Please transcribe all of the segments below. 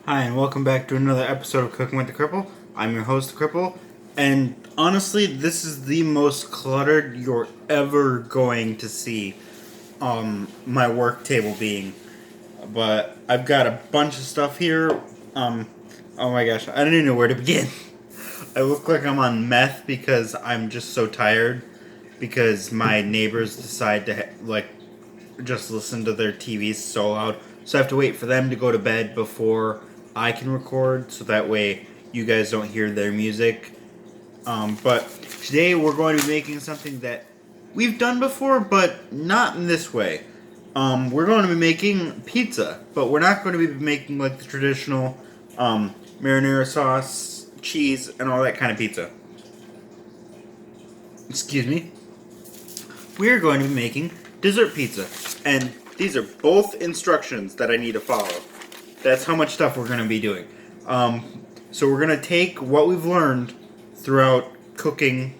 Hi, and welcome back to another episode of Cooking with the Cripple. I'm your host, the Cripple, and honestly, this is the most cluttered you're ever going to see my work table being. But I've got a bunch of stuff here. Oh my gosh, I don't even know where to begin. I look like I'm on meth because I'm just so tired because my neighbors decide to just listen to their TVs so loud. So I have to wait for them to go to bed before I can record, so that way you guys don't hear their music. But today we're going to be making something that we've done before, but not in this way. We're going to be making pizza, but we're not going to be making like the traditional marinara sauce, cheese, and all that kind of pizza. Excuse me. We are going to be making dessert pizza, and these are both instructions that I need to follow. That's how much stuff we're going to be doing. So we're going to take what we've learned throughout cooking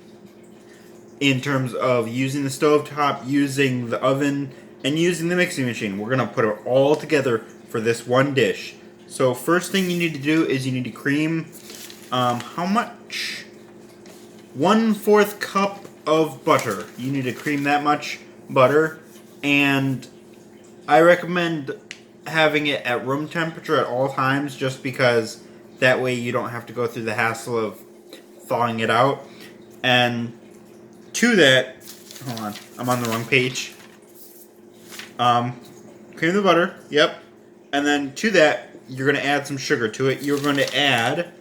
in terms of using the stovetop, using the oven, and using the mixing machine. We're going to put it all together for this one dish. So first thing you need to do is you need to cream, how much? 1/4 cup of butter. You need to cream that much butter, and I recommend having it at room temperature at all times, just because that way you don't have to go through the hassle of thawing it out. And to that, hold on, I'm on the wrong page. Cream the butter, yep. And then to that, you're going to add some sugar to it. You're going to add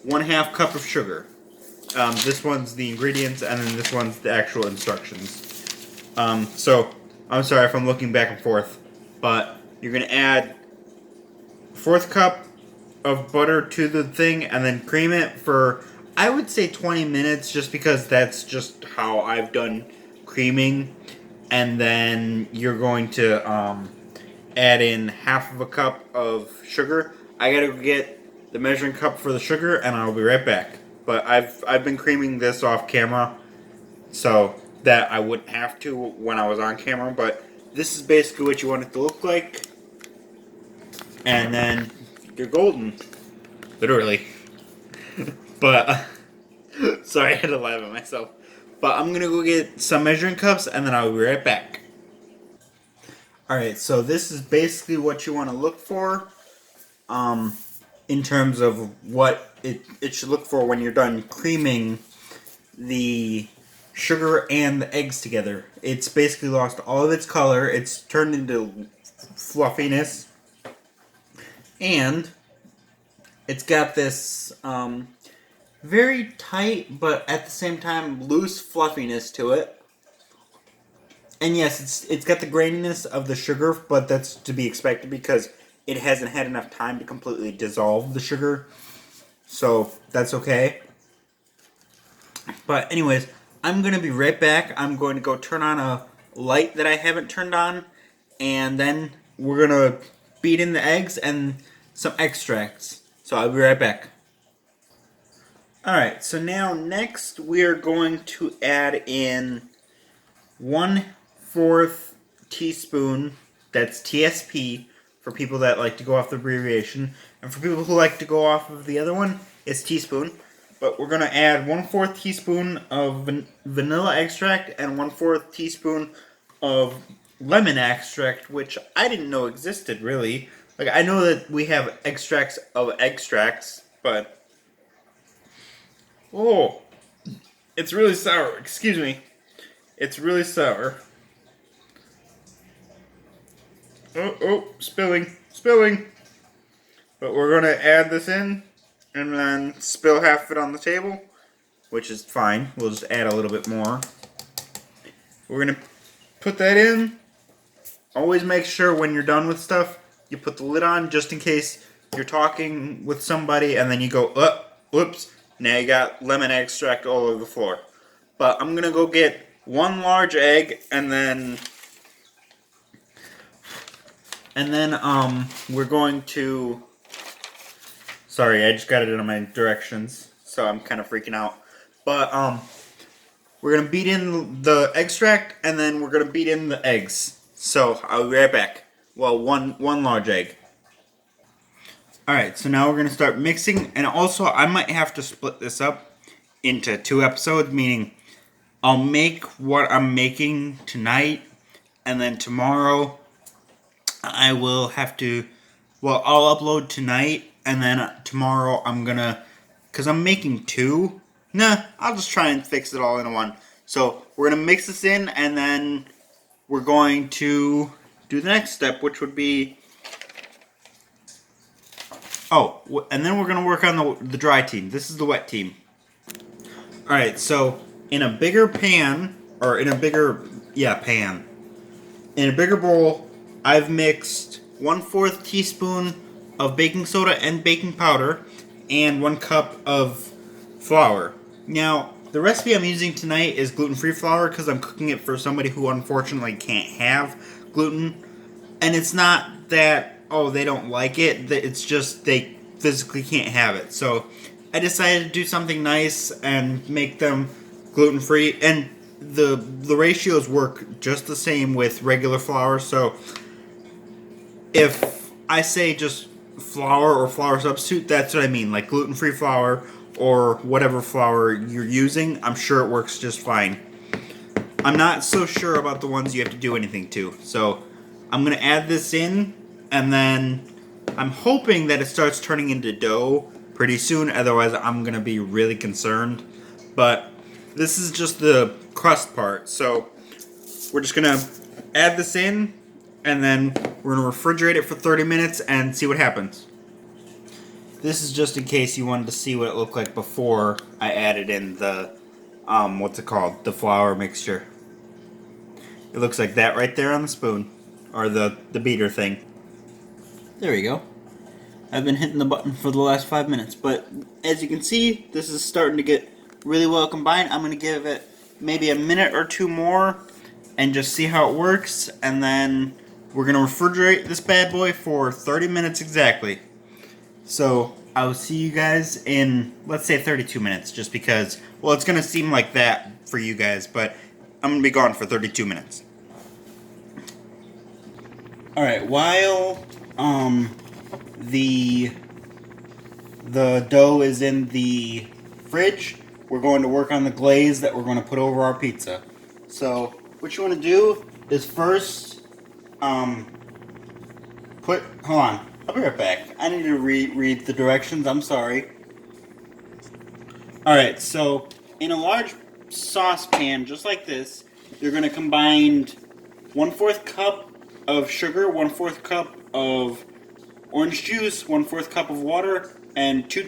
1/2 cup of sugar. This one's the ingredients, and then this one's the actual instructions. So, I'm sorry if I'm looking back and forth, but you're going to add 1/4 cup of butter to the thing, and then cream it for, I would say 20 minutes, just because that's just how I've done creaming. And then you're going to add in 1/2 cup of sugar. I gotta go get the measuring cup for the sugar, and I'll be right back. But I've been creaming this off camera, so that I wouldn't have to when I was on camera. But this is basically what you want it to look like, and then you're golden, literally. But sorry, I had to laugh at myself. But I'm gonna go get some measuring cups, and then I'll be right back. Alright, so this is basically what you want to look for in terms of what it should look for when you're done creaming the sugar and the eggs together. It's basically lost all of its color, it's turned into fluffiness, and it's got this very tight but at the same time loose fluffiness to it. And yes, it's got the graininess of the sugar, but that's to be expected because it hasn't had enough time to completely dissolve the sugar. So that's okay. But anyways, I'm going to be right back. I'm going to go turn on a light that I haven't turned on, and then we're going to beat in the eggs and some extracts. So I'll be right back. Alright, so now next we're going to add in 1/4 teaspoon, that's TSP for people that like to go off the abbreviation, and for people who like to go off of the other one, it's teaspoon. But we're going to add 1/4 teaspoon of vanilla extract and 1/4 teaspoon of lemon extract, which I didn't know existed really. Like, I know that we have extracts of extracts, but oh, it's really sour. Excuse me. It's really sour. Oh, spilling. But we're going to add this in and then spill half of it on the table, which is fine. We'll just add a little bit more. We're going to put that in. Always make sure when you're done with stuff, you put the lid on just in case you're talking with somebody and then you go, whoops, now you got lemon extract all over the floor. But I'm going to go get one large egg, and then we're going to, sorry, I just got it in my directions, so I'm kind of freaking out. But we're gonna beat in the extract, and then we're gonna beat in the eggs. So I'll be right back. Well, one large egg. Alright, so now we're going to start mixing, and also I might have to split this up into 2 episodes, meaning I'll make what I'm making tonight, and then tomorrow I will have to, well, I'll upload tonight, and then tomorrow I'm gonna, because I'm making 2, I'll just try and fix it all in one. So we're gonna mix this in, and then we're going to do the next step, which would be, and then we're gonna work on the dry team. This is the wet team. Alright, so in a bigger pan, or in a bigger, pan, in a bigger bowl, I've mixed 1/4 teaspoon of baking soda and baking powder, and 1 cup of flour. Now, the recipe I'm using tonight is gluten-free flour because I'm cooking it for somebody who unfortunately can't have gluten. And it's not that, they don't like it, it's just they physically can't have it. So I decided to do something nice and make them gluten-free, and the ratios work just the same with regular flour. So if I say just flour or flour substitute, that's what I mean, like gluten-free flour or whatever flour you're using. I'm sure it works just fine. I'm not so sure about the ones you have to do anything to. So I'm going to add this in, and then I'm hoping that it starts turning into dough pretty soon. Otherwise, I'm going to be really concerned. But this is just the crust part. So we're just going to add this in, and then we're going to refrigerate it for 30 minutes and see what happens. This is just in case you wanted to see what it looked like before I added in the, the flour mixture. It looks like that right there on the spoon, or the beater thing. There we go. I've been hitting the button for the last 5 minutes, but as you can see, this is starting to get really well combined. I'm going to give it maybe a minute or 2 more and just see how it works, and then we're going to refrigerate this bad boy for 30 minutes exactly. So I will see you guys in, let's say, 32 minutes, just because, well, it's going to seem like that for you guys, but I'm going to be gone for 32 minutes. Alright, while the dough is in the fridge, we're going to work on the glaze that we're going to put over our pizza. So what you want to do is first hold on, I'll be right back. I need to read the directions. I'm sorry. Alright, so in a large saucepan just like this, you're going to combine 1/4 cup of sugar, 1/4 cup of orange juice, 1/4 cup of water, and 2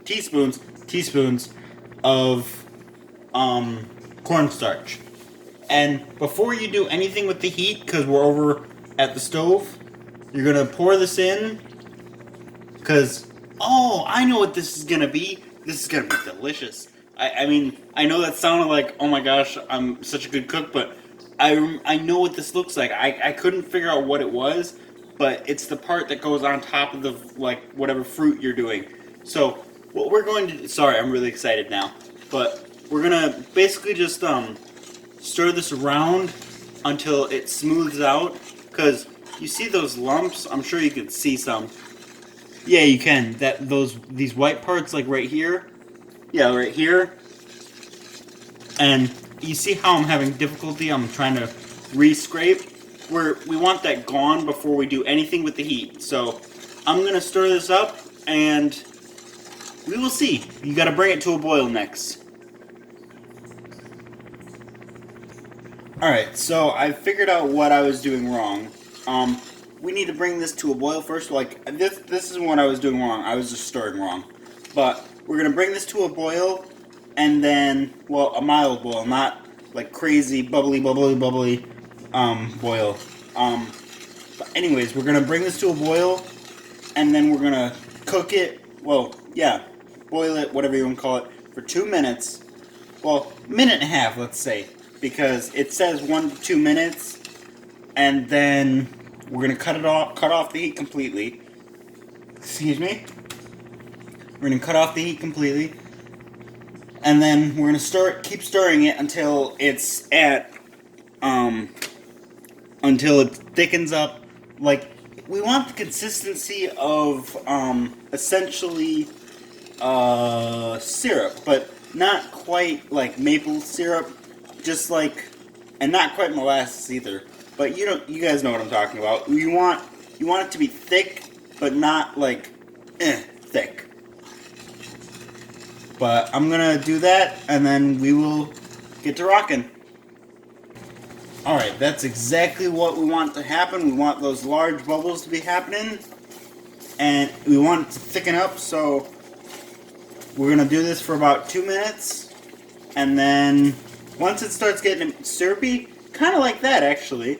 teaspoons of cornstarch. And before you do anything with the heat, because we're over at the stove, you're going to pour this in, because, I know what this is going to be. This is going to be delicious. I mean, I know that sounded like, oh my gosh, I'm such a good cook, but I know what this looks like. I couldn't figure out what it was, but it's the part that goes on top of the, whatever fruit you're doing. So, what we're going to do, sorry, I'm really excited now, but we're going to basically just, stir this around until it smooths out, because you see those lumps? I'm sure you can see some. Yeah, you can. These white parts, like right here. Yeah, right here. And you see how I'm having difficulty? I'm trying to re-scrape. We want that gone before we do anything with the heat. So I'm going to stir this up, and we will see. You got to bring it to a boil next. Alright, so I figured out what I was doing wrong. We need to bring this to a boil first. This is what I was doing wrong. I was just stirring wrong. But we're going to bring this to a boil, and then, a mild boil, not like crazy bubbly boil. But anyways, we're going to bring this to a boil, and then we're going to cook it, boil it, whatever you want to call it, for 2 minutes. Minute and a half, let's say, because it says 1 to 2 minutes, and then we're going to cut off the heat completely. Excuse me. We're going to cut off the heat completely, and then we're going to keep stirring it until it's until it thickens up. we want the consistency of essentially syrup, but not quite like maple syrup, just like, and not quite molasses either. But you guys know what I'm talking about. You want it to be thick, but not like thick. But I'm gonna do that, and then we will get to rocking. Alright, that's exactly what we want to happen. We want those large bubbles to be happening, and we want it to thicken up, so we're gonna do this for about 2 minutes, and then once it starts getting syrupy, kind of like that actually,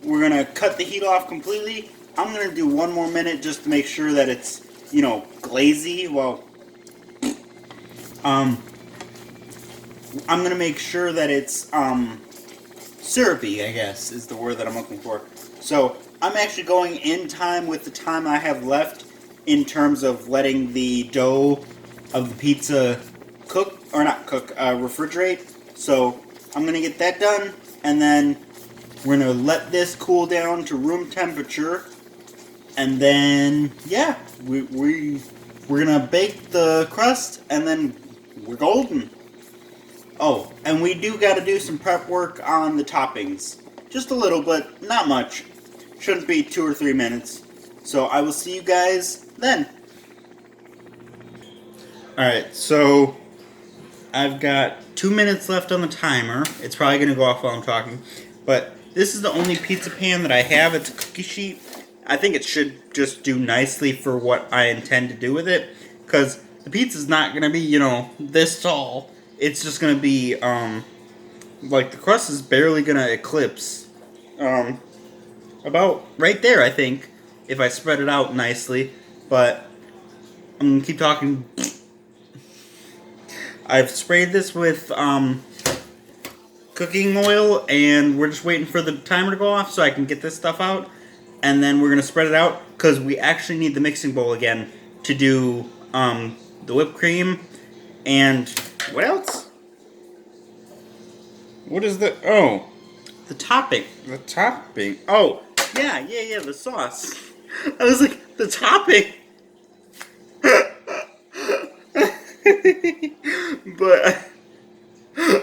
we're gonna cut the heat off completely. I'm gonna do 1 more minute just to make sure that it's, glazy. Well, I'm gonna make sure that it's syrupy, I guess is the word that I'm looking for. So I'm actually going in time with the time I have left in terms of letting the dough of the pizza refrigerate. So I'm gonna get that done, and then we're gonna let this cool down to room temperature, and then yeah, we're gonna bake the crust, and then we're golden. Oh, and we do got to do some prep work on the toppings, just a little, but not much. Shouldn't be 2 or 3 minutes. So I will see you guys then. Alright, so I've got 2 minutes left on the timer. It's probably going to go off while I'm talking. But this is the only pizza pan that I have. It's a cookie sheet. I think it should just do nicely for what I intend to do with it. Because the pizza's not going to be, this tall. It's just going to be, like the crust is barely going to eclipse. About right there, I think, if I spread it out nicely. But I'm going to keep talking. I've sprayed this with cooking oil, and we're just waiting for the timer to go off so I can get this stuff out. And then we're going to spread it out, because we actually need the mixing bowl again to do the whipped cream and what else? What is the... Oh, the topping. The topping. Oh, yeah, the sauce. I was like, the topping. But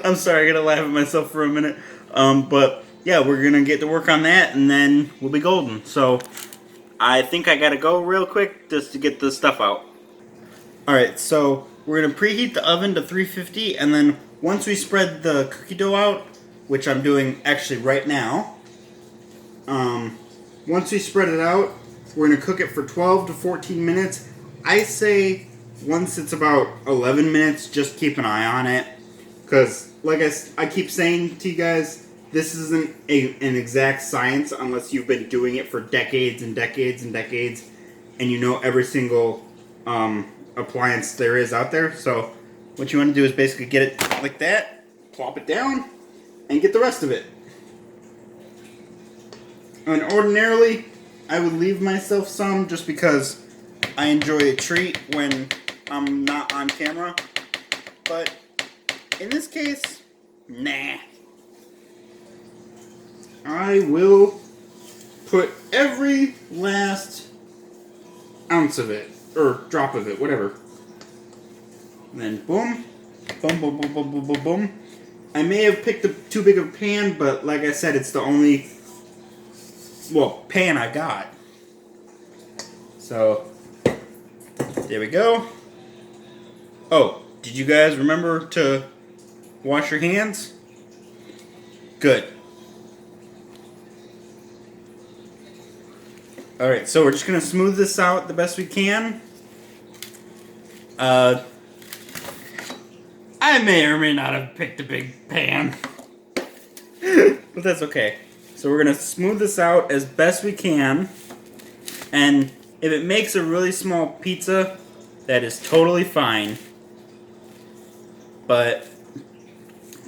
I'm sorry, I gotta laugh at myself for a minute. But yeah, we're gonna get to work on that, and then we'll be golden. So I think I gotta go real quick just to get this stuff out. Alright, so we're gonna preheat the oven to 350, and then once we spread the cookie dough out, which I'm doing actually right now, once we spread it out, we're gonna cook it for 12 to 14 minutes. I say once it's about 11 minutes, just keep an eye on it. Because, like I keep saying to you guys, this isn't an exact science unless you've been doing it for decades and decades and decades, and you know every single appliance there is out there. So what you want to do is basically get it like that, plop it down, and get the rest of it. And ordinarily, I would leave myself some just because I enjoy a treat when I'm not on camera. But in this case, nah. I will put every last ounce of it, or drop of it, whatever. And then boom, boom, boom, boom, boom, boom, boom, boom. I may have picked too big of a pan, but like I said, it's the only, pan I got. So, there we go. Oh, did you guys remember to wash your hands? Good. Alright, so we're just going to smooth this out the best we can. I may or may not have picked a big pan. But that's okay. So we're going to smooth this out as best we can. And if it makes a really small pizza, that is totally fine. But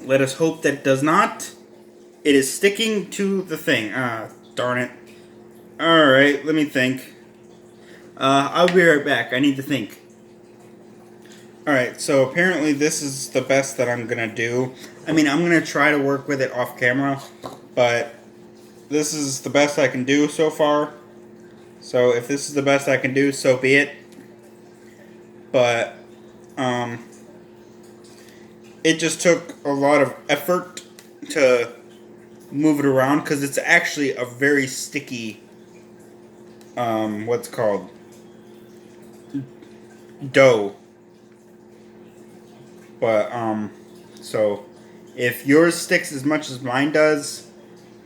let us hope that it does not. It is sticking to the thing. Darn it. Alright, let me think. I'll be right back. I need to think. Alright, so apparently this is the best that I'm going to do. I mean, I'm going to try to work with it off camera, but this is the best I can do so far. So if this is the best I can do, so be it. But it just took a lot of effort to move it around because it's actually a very sticky what's called dough. But so if yours sticks as much as mine does,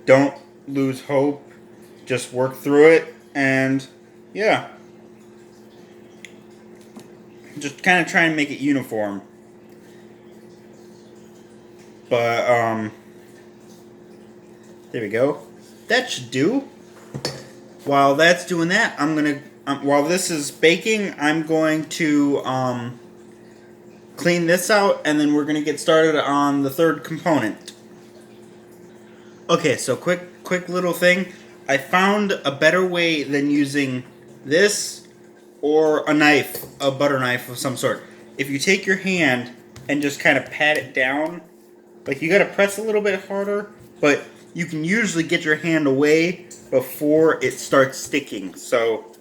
don't lose hope. Just work through it, and yeah, just kind of try and make it uniform. But there we go. That should do. While that's doing that, I'm gonna while this is baking, I'm going to clean this out, and then we're gonna get started on the third component. Okay, so quick little thing. I found a better way than using this or a knife, a butter knife of some sort. If you take your hand and just kind of pat it down, like you gotta press a little bit harder, but you can usually get your hand away before it starts sticking. So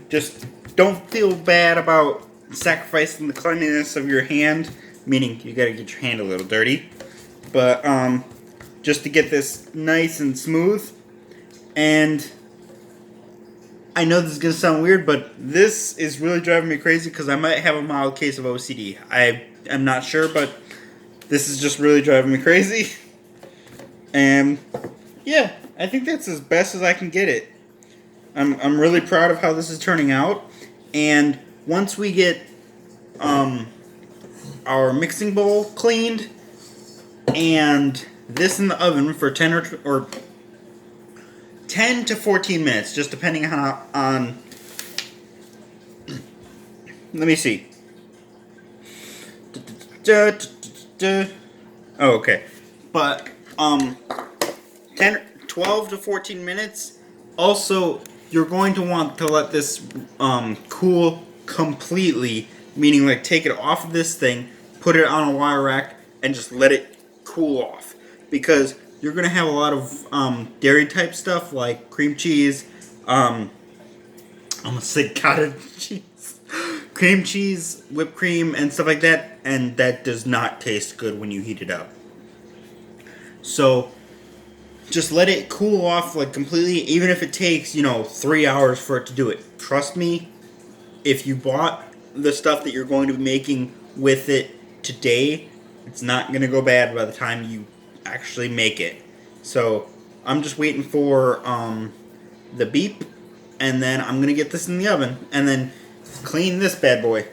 just don't feel bad about sacrificing the cleanliness of your hand, meaning you gotta get your hand a little dirty. But just to get this nice and smooth. And I know this is going to sound weird, but this is really driving me crazy because I might have a mild case of OCD. I am not sure, but this is just really driving me crazy. And yeah, I think that's as best as I can get it. I'm really proud of how this is turning out. And once we get our mixing bowl cleaned and this in the oven for 10 or 10 to 14 minutes, just depending on let me see. Oh, okay. But 12 to 14 minutes. Also, you're going to want to let this cool completely, meaning like take it off of this thing, put it on a wire rack, and just let it cool off. Because you're going to have a lot of dairy type stuff like cream cheese, I'm going to say cottage cheese, cream cheese, whipped cream, and stuff like that, and that does not taste good when you heat it up. So just let it cool off like completely, even if it takes, 3 hours for it to do it. Trust me, if you bought the stuff that you're going to be making with it today, it's not going to go bad by the time you actually make it. So I'm just waiting for the beep, and then I'm going to get this in the oven, and then clean this bad boy,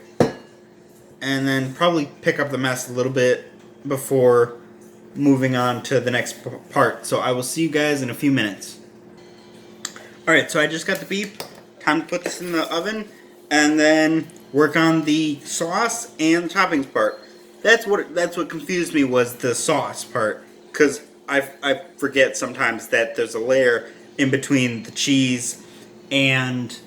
and then probably pick up the mess a little bit before moving on to the next part. So I will see you guys in a few minutes. Alright, so I just got the beep. Time to put this in the oven and then work on the sauce and the toppings part. That's what confused me, was the sauce part, because I forget sometimes that there's a layer in between the cheese and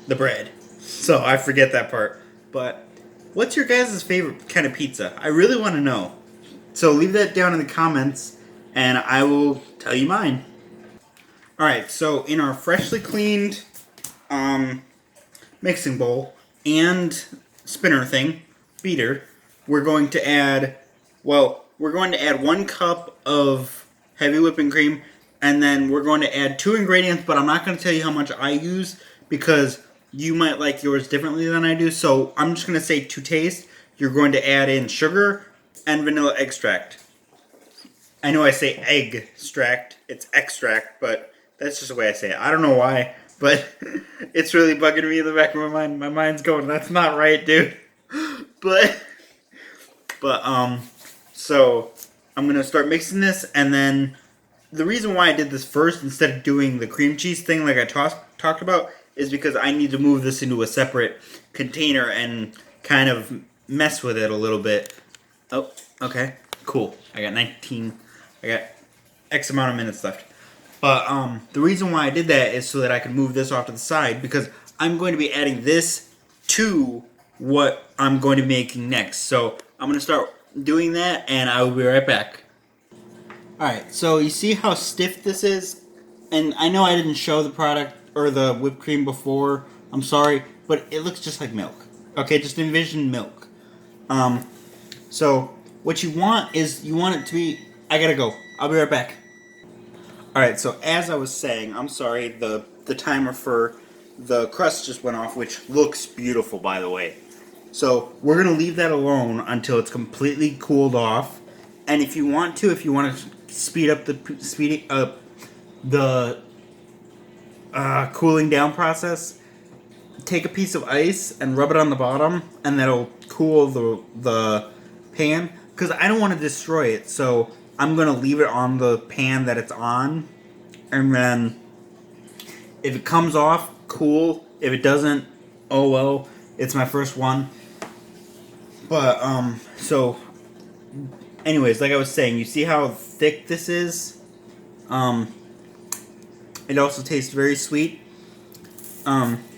the bread. So I forget that part. But what's your guys' favorite kind of pizza? I really want to know. So leave that down in the comments, and I will tell you mine. Alright, so in our freshly cleaned mixing bowl and spinner thing, beater, we're going to add 1 cup of heavy whipping cream, and then we're going to add 2 ingredients, but I'm not going to tell you how much I use because you might like yours differently than I do. So I'm just going to say to taste, you're going to add in sugar and vanilla extract. I know I say egg extract, it's extract, but that's just the way I say it. I don't know why, but it's really bugging me in the back of my mind. My mind's going, that's not right, dude. But so I'm gonna start mixing this, and then the reason why I did this first instead of doing the cream cheese thing like I talked about is because I need to move this into a separate container and kind of mess with it a little bit. Oh, okay, cool. I got X amount of minutes left. But the reason why I did that is so that I could move this off to the side, because I'm going to be adding this to what I'm going to be making next. So I'm going to start doing that, and I will be right back. Alright, so you see how stiff this is? And I know I didn't show the product or the whipped cream before. I'm sorry, but it looks just like milk. Okay, just envision milk. So what you want is you want it to be. I gotta go. I'll be right back. All right. So as I was saying, I'm sorry. The timer for the crust just went off, which looks beautiful, by the way. So we're gonna leave that alone until it's completely cooled off. And if you want to speed up the cooling down process, take a piece of ice and rub it on the bottom, and that'll cool the pan. Because I don't want to destroy it, so I'm gonna leave it on the pan that it's on, and then if it comes off, cool. If it doesn't, oh well. It's my first one. But so anyways, like I was saying, you see how thick this is? It also tastes very sweet.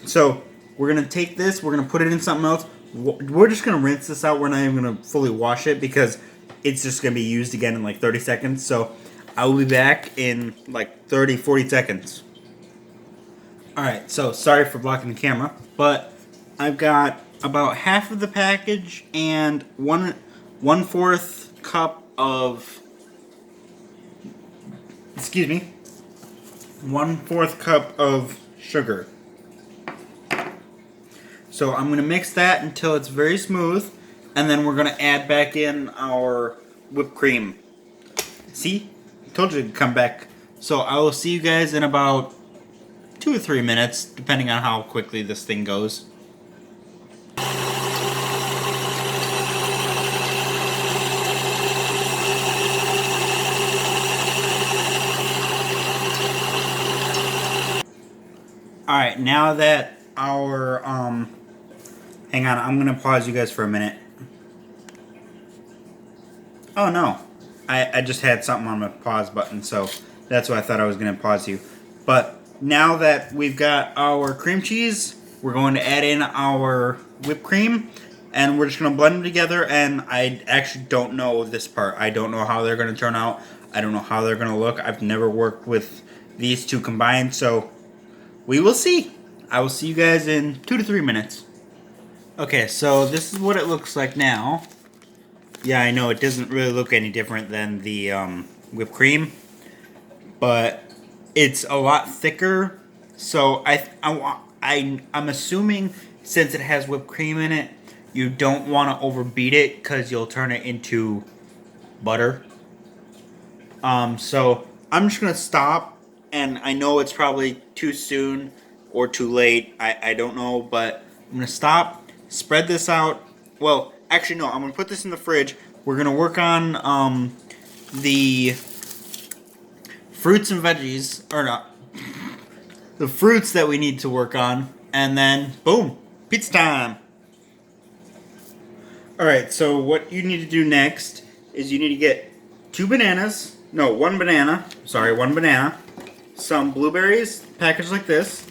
So we're gonna take this, we're gonna put it in something else. We're just gonna rinse this out. We're not even gonna fully wash it because it's just gonna be used again in like 30 seconds. So I will be back in like 30-40 seconds. Alright, so sorry for blocking the camera, but I've got about half of the package and 1/4 cup of, excuse me, 1/4 cup of sugar. So I'm going to mix that until it's very smooth, and then we're going to add back in our whipped cream. See? Told you to come back. So I will see you guys in about 2 or 3 minutes, depending on how quickly this thing goes. Alright, now that our, hang on, I'm gonna pause you guys for a minute. Oh no, I just had something on my pause button, so that's why I thought I was gonna pause you. But now that we've got our cream cheese, we're going to add in our whipped cream, and we're just gonna blend them together, and I actually don't know this part. I don't know how they're gonna turn out. I don't know how they're gonna look. I've never worked with these two combined, so we will see. I will see you guys in 2 to 3 minutes. Okay, so this is what it looks like now. Yeah, I know it doesn't really look any different than the whipped cream, but it's a lot thicker. So I'm assuming since it has whipped cream in it, you don't want to overbeat it because you'll turn it into butter. So I'm just gonna stop. And I know it's probably too soon or too late. I don't know, but I'm going to stop, spread this out. Well, actually, no, I'm going to put this in the fridge. We're going to work on the fruits and veggies, or not, the fruits that we need to work on. And then, boom, pizza time. Alright, so what you need to do next is you need to get 1 banana. Sorry, 1 banana. Some blueberries, packaged like this,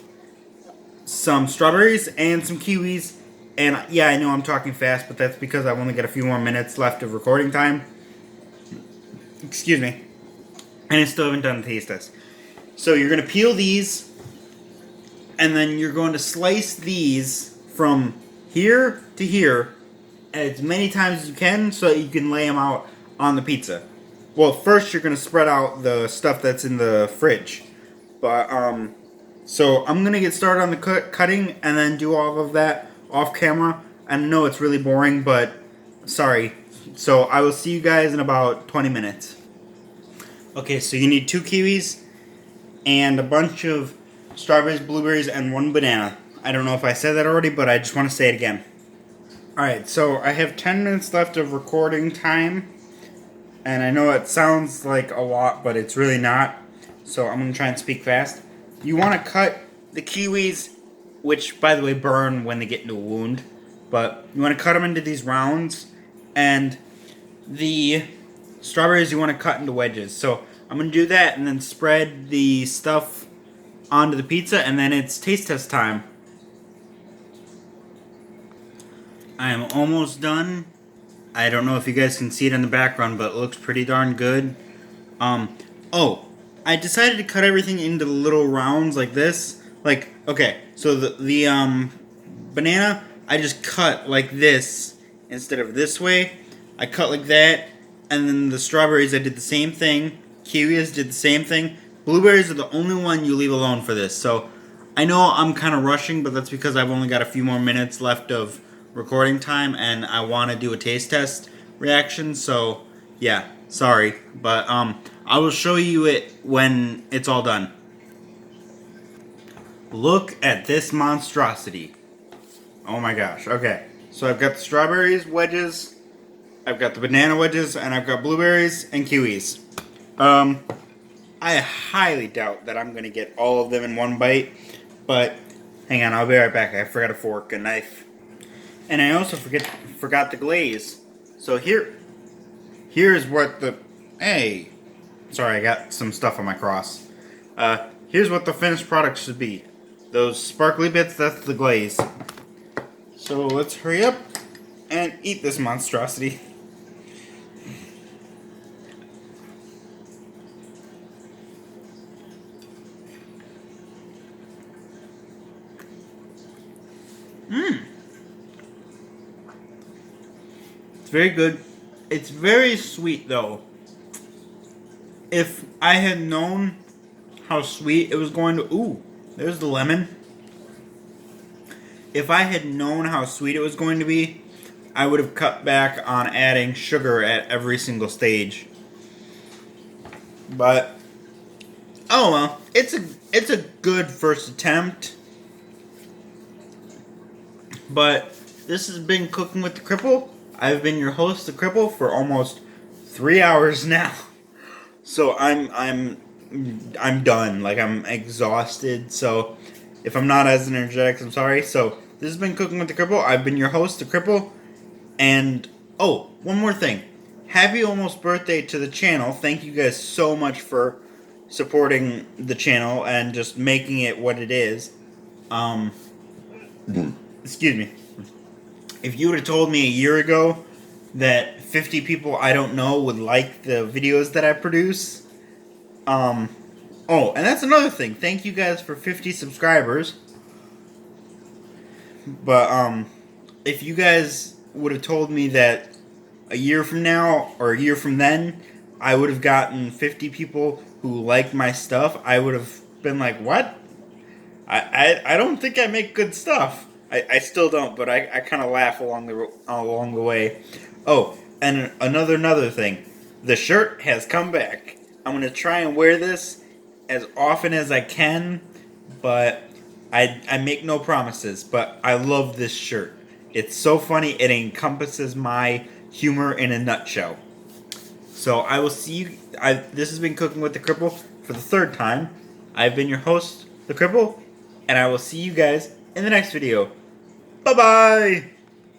some strawberries, and some kiwis. And yeah, I know I'm talking fast, but that's because I've only got a few more minutes left of recording time. Excuse me. And I still haven't done the taste test. So you're going to peel these, and then you're going to slice these from here to here as many times as you can so that you can lay them out on the pizza. Well, first you're going to spread out the stuff that's in the fridge. But, so I'm going to get started on the cutting and then do all of that off camera. I know it's really boring, but sorry. So I will see you guys in about 20 minutes. Okay, so you need 2 kiwis and a bunch of strawberries, blueberries, and 1 banana. I don't know if I said that already, but I just want to say it again. Alright, so I have 10 minutes left of recording time. And I know it sounds like a lot, but it's really not. So I'm going to try and speak fast. You want to cut the kiwis, which, by the way, burn when they get into a wound. But you want to cut them into these rounds. And the strawberries you want to cut into wedges. So I'm going to do that and then spread the stuff onto the pizza. And then it's taste test time. I am almost done. I don't know if you guys can see it in the background, but it looks pretty darn good. Oh, I decided to cut everything into little rounds like this, Like, okay, so the banana, I just cut like this instead of this way. I cut like that, and then the strawberries I did the same thing. Kiwis did the same thing. Blueberries are the only one you leave alone for this. So I know I'm kind of rushing, but that's because I've only got a few more minutes left of recording time, and I want to do a taste test reaction. So yeah, sorry, but I will show you it when it's all done. Look at this monstrosity. Oh my gosh. Okay. So I've got the strawberries wedges, I've got the banana wedges, and I've got blueberries and kiwis. I highly doubt that I'm going to get all of them in one bite, but hang on, I'll be right back. I forgot a fork and knife. And I also forgot the glaze. So here's what the... Hey! Sorry, I got some stuff on my cross. Here's what the finished product should be. Those sparkly bits, that's the glaze. So let's hurry up and eat this monstrosity. It's very good. It's very sweet though. If I had known how sweet it was going to... Ooh, there's the lemon. If I had known how sweet it was going to be, I would have cut back on adding sugar at every single stage. But oh well, it's a good first attempt. But this has been Cooking with the Cripple. I've been your host, the Cripple, for almost 3 hours now. So I'm done. Like, I'm exhausted. So if I'm not as energetic, I'm sorry. So this has been Cooking with the Cripple. I've been your host, the Cripple. And oh, one more thing. Happy almost birthday to the channel. Thank you guys so much for supporting the channel and just making it what it is. Excuse me. If you would have told me a year ago that 50 people I don't know would like the videos that I produce. Oh, and that's another thing. Thank you guys for 50 subscribers. But if you guys would have told me that a year from now or a year from then I would have gotten 50 people who like my stuff, I would have been like, what? I don't think I make good stuff. I still don't, but I kind of laugh along the way. Oh, and another thing. The shirt has come back. I'm going to try and wear this as often as I can, but I make no promises. But I love this shirt. It's so funny. It encompasses my humor in a nutshell. So I will see you. This has been Cooking with the Cripple for the third time. I've been your host, the Cripple, and I will see you guys in the next video. Bye-bye!